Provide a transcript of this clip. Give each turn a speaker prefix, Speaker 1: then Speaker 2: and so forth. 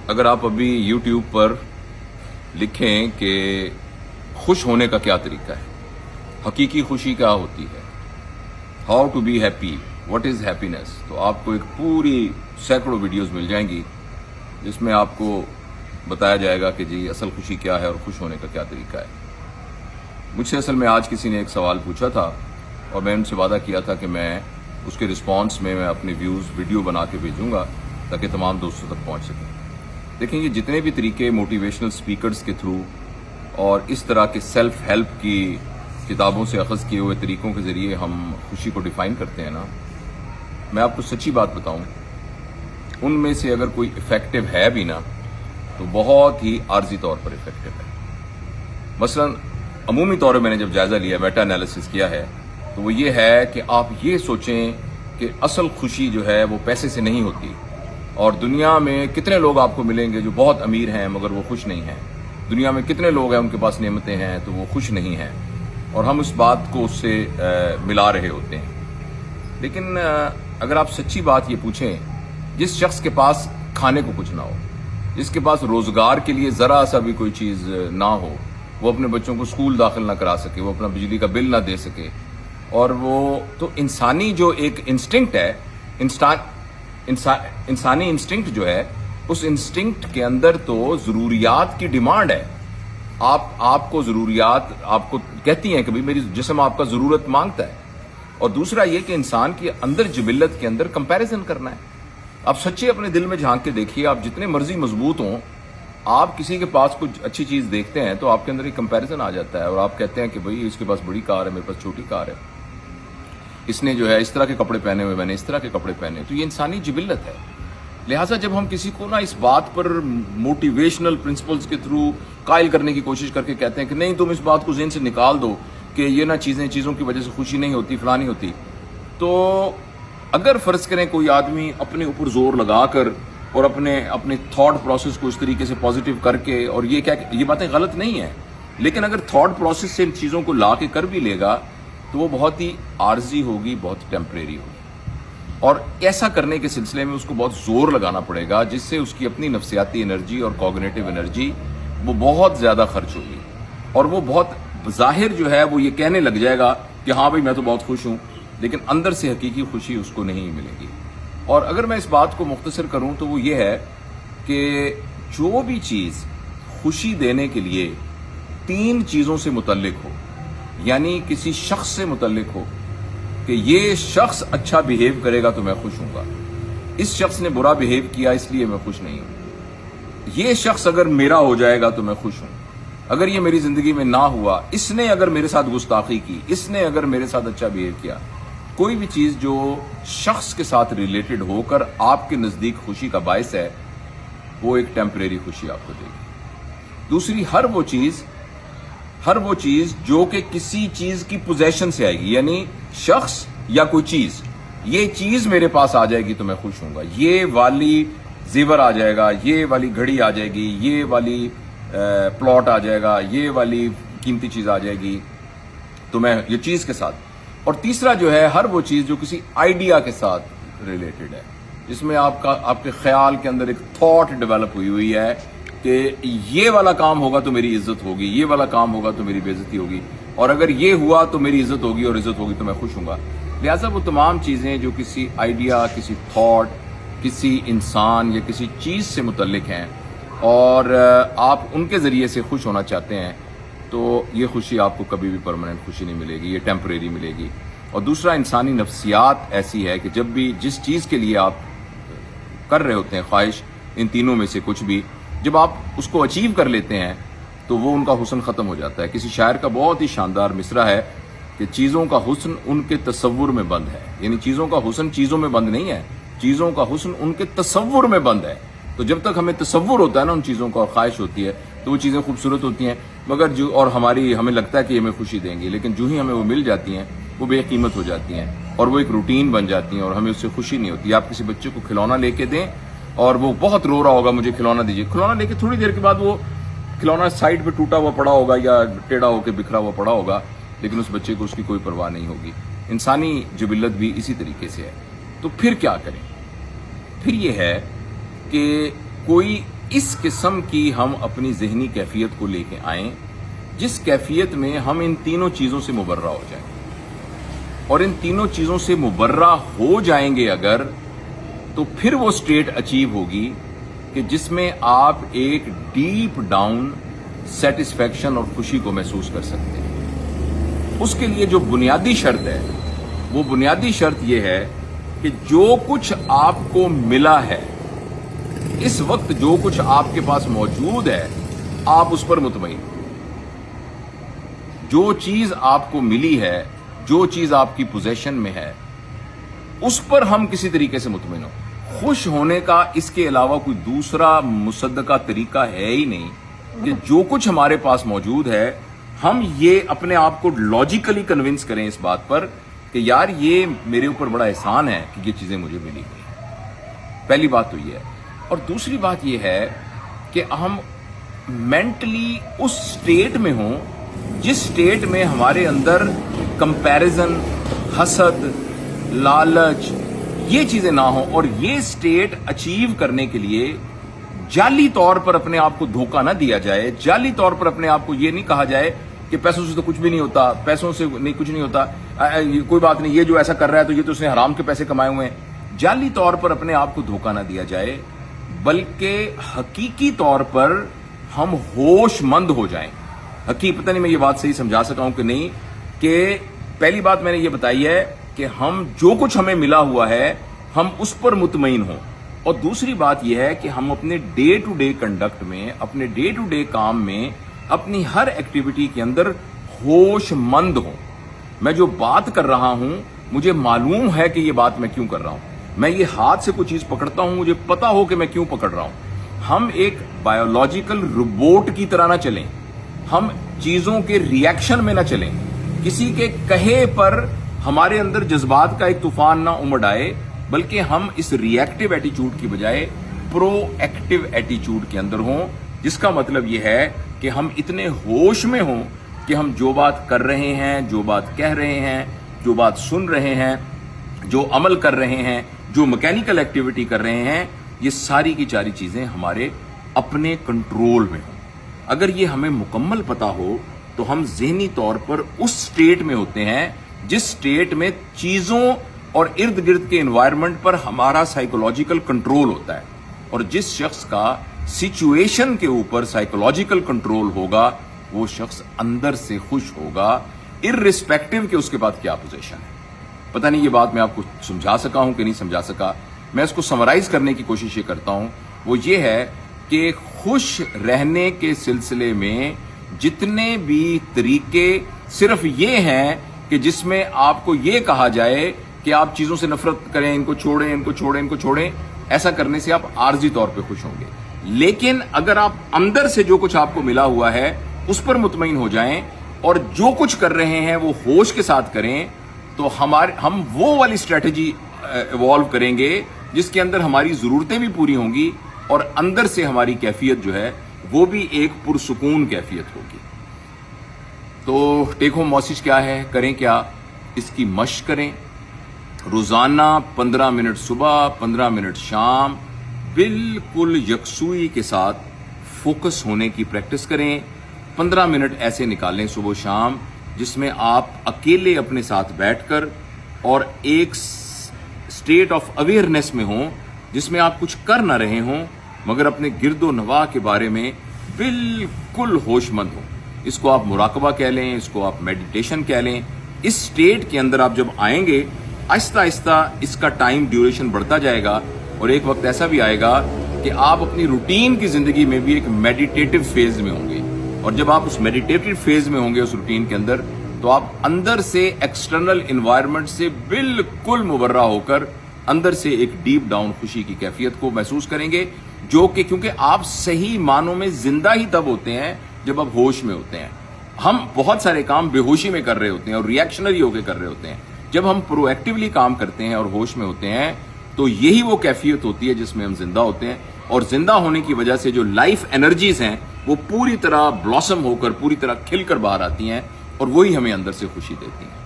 Speaker 1: अगर आप अभी YouTube पर लिखें कि खुश होने का क्या तरीका है, हकीकी खुशी क्या होती है, how to be happy, what is happiness, तो आपको एक पूरी सैकड़ों वीडियोस मिल जाएंगी जिसमें आपको बताया जाएगा कि जी असल खुशी क्या है और खुश होने का क्या तरीका है। मुझसे असल में आज किसी ने एक सवाल पूछा था और मैं उनसे वादा किया था कि मैं उसके रिस्पांस में मैं अपने व्यूज़ वीडियो बना के भेजूंगा ताकि तमाम दोस्तों तक पहुंच सकें। देखें, ये जितने भी तरीके मोटिवेशनल स्पीकर्स के थ्रू और इस तरह के सेल्फ हेल्प की किताबों से अखज़ किए हुए तरीकों के ज़रिए हम खुशी को डिफ़ाइन करते हैं ना, मैं आपको सच्ची बात बताऊं, उनमें से अगर कोई इफ़ेक्टिव है भी ना तो बहुत ही आर्जी तौर पर इफ़ेक्टिव है। मसलन अमूमी तौर पर मैंने जब जायज़ा लिया, मेटा एनालिसिस किया है, तो वो ये है कि आप ये सोचें कि असल खुशी जो है वो पैसे से नहीं होती, और दुनिया में कितने लोग आपको मिलेंगे जो बहुत अमीर हैं मगर वो खुश नहीं हैं, दुनिया में कितने लोग हैं उनके पास नेमतें हैं तो वो खुश नहीं हैं, और हम उस बात को उससे मिला रहे होते हैं। लेकिन अगर आप सच्ची बात ये पूछें, जिस शख्स के पास खाने को कुछ ना हो, जिसके पास रोजगार के लिए ज़रा सा भी कोई चीज़ ना हो, वो अपने बच्चों को स्कूल दाखिल ना करा सके, वो अपना बिजली का बिल ना दे सके, और वो तो इंसानी जो एक इंस्टिंक्ट है, इंसानी इंस्टिंक्ट जो है, उस इंस्टिंक्ट के अंदर तो ज़रूरियात की डिमांड है। आपको ज़रूरियात आपको कहती हैं कि भाई मेरी जिस्म आपका ज़रूरत मांगता है, और दूसरा ये कि इंसान के अंदर जिबिल्लत के अंदर कंपैरिजन करना है। आप सच्चे अपने दिल में झांक के देखिए, आप जितने मर्जी मजबूत हों, आप किसी के पास कुछ अच्छी चीज़ देखते हैं तो आपके अंदर एक कंपैरिजन आ जाता है और आप कहते हैं कि भाई इसके पास बड़ी कार है, मेरे पास छोटी कार है, इसने जो है इस तरह के कपड़े पहने हुए, मैंने इस तरह के कपड़े पहने। तो ये इंसानी जिबिल्लत है। लिहाजा जब हम किसी को ना इस बात पर मोटिवेशनल प्रिंसिपल्स के थ्रू कायल करने की कोशिश करके कहते हैं कि नहीं तुम इस बात को ज़हन से निकाल दो कि ये ना चीज़ों की वजह से खुशी नहीं होती, फलानी होती, तो अगर फ़र्ज़ करें कोई आदमी अपने ऊपर जोर लगाकर और अपने थॉट प्रोसेस को इस तरीके से पॉजिटिव करके, और ये बातें गलत नहीं है, लेकिन अगर थॉट प्रोसेस से इन चीज़ों को ला के कर भी लेगा तो वो बहुत ही आर्जी होगी, बहुत टेम्परेरी होगी, और ऐसा करने के सिलसिले में उसको बहुत जोर लगाना पड़ेगा जिससे उसकी अपनी नफ्सियाती एनर्जी और कॉग्निटिव एनर्जी वो बहुत ज़्यादा खर्च होगी, और वो बहुत ज़ाहिर जो है वो ये कहने लग जाएगा कि हाँ भाई मैं तो बहुत खुश हूँ, लेकिन अंदर से हकीकी खुशी उसको नहीं मिलेगी। और अगर मैं इस बात को मुख्तसर करूं तो वो ये है कि जो भी चीज़ खुशी देने के लिए 3 चीज़ों से मुतल्लिक हो, यानी किसी शख्स से मुतल्लिक हो कि ये शख्स अच्छा बिहेव करेगा तो मैं खुश हूँगा, इस शख्स ने बुरा बिहेव किया इसलिए मैं खुश नहीं हूँ, ये शख्स अगर मेरा हो जाएगा तो मैं खुश हूँ, अगर ये मेरी ज़िंदगी में ना हुआ, इसने अगर मेरे साथ गुस्ताखी की, इसने अगर मेरे साथ अच्छा बिहेव किया, कोई भी चीज़ जो शख्स के साथ रिलेटेड होकर आपके नज़दीक खुशी का बायस है, वो एक टेम्परेरी खुशी आपको देगी। दूसरी, हर वो चीज़ जो कि किसी चीज़ की पोजेशन से आएगी, यानी शख्स या कोई चीज़, ये चीज़ मेरे पास आ जाएगी तो मैं खुश हूँगा, ये वाली जेवर आ जाएगा, ये वाली घड़ी आ जाएगी, ये वाली प्लॉट आ जाएगा, ये वाली कीमती चीज़ आ जाएगी तो मैं ये चीज़ के साथ। और तीसरा जो है, हर वो चीज़ जो किसी आइडिया के साथ रिलेटेड है, जिसमें आपके ख्याल के अंदर एक थॉट डेवलप हुई है कि ये वाला काम होगा तो मेरी इज्जत होगी, ये वाला काम होगा तो मेरी बेइज्जती होगी, और अगर ये हुआ तो मेरी इज्जत होगी, और इज्जत होगी तो मैं खुश हूँगा। लिहाजा वो तमाम चीज़ें जो किसी आइडिया, किसी थॉट, किसी इंसान या किसी चीज़ से मुतल्लिक हैं और आप उनके ज़रिए से खुश होना चाहते हैं, तो ये खुशी आपको कभी भी परमानेंट खुशी नहीं मिलेगी, ये टेम्परेरी मिलेगी। और दूसरा, इंसानी नफ्सियात ऐसी है कि जब भी जिस चीज़ के लिए आप कर रहे होते हैं ख्वाहिश, इन तीनों में से कुछ भी, जब आप उसको अचीव कर लेते हैं तो वो उनका हुस्न ख़त्म हो जाता है। किसी शायर का बहुत ही शानदार मिसरा है कि चीज़ों का हुस्न उनके तसव्वुर में बंद है, यानी चीज़ों का हुस्न चीज़ों में बंद नहीं है, चीज़ों का हुस्न उनके तसव्वुर में बंद है। तो जब तक हमें तसव्वुर होता है ना उन चीज़ों का और ख्वाहिश होती है तो वो चीज़ें खूबसूरत होती हैं, मगर जो और हमें लगता है कि हमें खुशी देंगी, लेकिन जो ही हमें वो मिल जाती हैं वो बेकीमत हो जाती हैं और वो एक रूटीन बन जाती हैं और हमें उससे खुशी नहीं होती। आप किसी बच्चे को खिलौना लेके दें और वो बहुत रो रहा होगा मुझे खिलौना दीजिए, खिलौना लेके थोड़ी देर के बाद वो खिलौना साइड पे टूटा हुआ पड़ा होगा या टेढ़ा होकर बिखरा हुआ पड़ा होगा, लेकिन उस बच्चे को उसकी कोई परवाह नहीं होगी। इंसानी जिबिल्लत भी इसी तरीके से है। तो फिर क्या करें? फिर ये है कि कोई इस किस्म की हम अपनी जहनी कैफियत को लेके आएं जिस कैफियत में हम इन तीनों चीजों से मुबर्रा हो जाएं, और इन तीनों चीजों से मुबर्रा हो जाएंगे अगर, तो फिर वो स्टेट अचीव होगी कि जिसमें आप एक डीप डाउन सेटिस्फैक्शन और खुशी को महसूस कर सकते हैं। उसके लिए जो बुनियादी शर्त है, वो बुनियादी शर्त ये है कि जो कुछ आपको मिला है, इस वक्त जो कुछ आपके पास मौजूद है, आप उस पर मुतमईन हो। जो चीज आपको मिली है, जो चीज आपकी पोजेशन में है, उस पर हम किसी तरीके से मुतमईन हो। खुश होने का इसके अलावा कोई दूसरा मुसद्दका तरीका है ही नहीं कि जो कुछ हमारे पास मौजूद है, हम ये अपने आप को लॉजिकली कन्विंस करें इस बात पर कि यार ये मेरे ऊपर बड़ा एहसान है कि ये चीजें मुझे मिली हुई। पहली बात तो ये है। और दूसरी बात ये है कि हम मेंटली उस स्टेट में हों जिस स्टेट में हमारे अंदर कंपैरिजन, हसद, लालच, ये चीजें ना हो। और ये स्टेट अचीव करने के लिए जाली तौर पर अपने आप को धोखा ना दिया जाए। जाली तौर पर अपने आप को ये नहीं कहा जाए कि पैसों से तो कुछ भी नहीं होता, पैसों से नहीं कुछ नहीं होता, कोई बात नहीं, ये जो ऐसा कर रहा है तो ये तो उसने हराम के पैसे कमाए हुए हैं। जाली तौर पर अपने आप को धोखा ना दिया जाए, बल्कि हकीकी तौर पर हम होशमंद हो जाएं। पता नहीं मैं ये बात सही समझा सका हूं कि नहीं, कि पहली बात मैंने ये बताई है कि हम जो कुछ हमें मिला हुआ है, हम उस पर मुतमईन हों। और दूसरी बात यह है कि हम अपने डे टू डे कंडक्ट में, अपने डे टू डे काम में, अपनी हर एक्टिविटी के अंदर होशमंद हों। मैं जो बात कर रहा हूं, मुझे मालूम है कि ये बात मैं क्यों कर रहा हूं। मैं ये हाथ से कोई चीज पकड़ता हूं, मुझे पता हो कि मैं क्यों पकड़ रहा हूं। हम एक बायोलॉजिकल रोबोट की तरह ना चलें, हम चीजों के रिएक्शन में ना चलें, किसी के कहे पर हमारे अंदर जज्बात का एक तूफान ना उमड़ आए, बल्कि हम इस रिएक्टिव एटीट्यूड की बजाय प्रोएक्टिव एटीट्यूड के अंदर हों। जिसका मतलब यह है कि हम इतने होश में हों कि हम जो बात कर रहे हैं, जो बात कह रहे हैं, जो बात सुन रहे हैं, जो अमल कर रहे हैं, जो मैकेनिकल एक्टिविटी कर रहे हैं, ये सारी की सारी चीजें हमारे अपने कंट्रोल में हो। अगर ये हमें मुकम्मल पता हो तो हम ज़हनी तौर पर उस स्टेट में होते हैं जिस स्टेट में चीजों और इर्द गिर्द के एनवायरनमेंट पर हमारा साइकोलॉजिकल कंट्रोल होता है। और जिस शख्स का सिचुएशन के ऊपर साइकोलॉजिकल कंट्रोल होगा, वो शख्स अंदर से खुश होगा, इर्रिस्पेक्टिव कि उसके पास क्या पोजीशन है। पता नहीं ये बात मैं आपको समझा सका हूं कि नहीं समझा सका। मैं इसको समराइज करने की कोशिश ये करता हूं, वो ये है कि खुश रहने के सिलसिले में जितने भी तरीके सिर्फ ये हैं कि जिसमें आपको ये कहा जाए कि आप चीजों से नफरत करें, इनको छोड़ें, इनको छोड़ें, इनको छोड़ें। ऐसा करने से आप आर्जी तौर पे खुश होंगे। लेकिन अगर आप अंदर से जो कुछ आपको मिला हुआ है उस पर मुतमईन हो जाएं और जो कुछ कर रहे हैं वो होश के साथ करें, तो हम वो वाली स्ट्रेटजी इवॉल्व करेंगे जिसके अंदर हमारी जरूरतें भी पूरी होंगी और अंदर से हमारी कैफियत जो है वो भी एक पुरसुकून कैफियत होगी। तो टेक होम मैसेज क्या है, करें क्या, इसकी मशक करें। रोजाना 15 मिनट सुबह, 15 मिनट शाम, बिल्कुल यकसुई के साथ फोकस होने की प्रैक्टिस करें। 15 मिनट ऐसे निकालें सुबह शाम जिसमें आप अकेले अपने साथ बैठकर और एक स्टेट ऑफ अवेयरनेस में हों जिसमें आप कुछ कर ना रहे हों मगर अपने गिरदो नवा के बारे में बिल्कुल होशमंद हो। इसको आप मुराकबा कह लें, इसको आप मेडिटेशन कह लें। इस स्टेट के अंदर आप जब आएंगे, आहिस्ता आहिस्ता इसका टाइम ड्यूरेशन बढ़ता जाएगा और एक वक्त ऐसा भी आएगा कि आप अपनी रूटीन की जिंदगी में भी एक मेडिटेटिव फेज में होंगे। और जब आप उस मेडिटेटिव फेज में होंगे उस रूटीन के अंदर, तो आप अंदर से एक्सटर्नल एनवायरनमेंट से बिल्कुल मुबर्रा होकर अंदर से एक डीप डाउन खुशी की कैफियत को महसूस करेंगे, जो कि क्योंकि आप सही मानों में जिंदा ही तब होते हैं जब आप होश में होते हैं। हम बहुत सारे काम बेहोशी में कर रहे होते हैं और रिएक्शनरी होकर कर रहे होते हैं। जब हम प्रोएक्टिवली काम करते हैं और होश में होते हैं तो यही वो कैफियत होती है जिसमें हम जिंदा होते हैं। और जिंदा होने की वजह से जो लाइफ एनर्जीज हैं वो पूरी तरह ब्लॉसम होकर, पूरी तरह खिलकर बाहर आती हैं और वही हमें अंदर से खुशी देती हैं।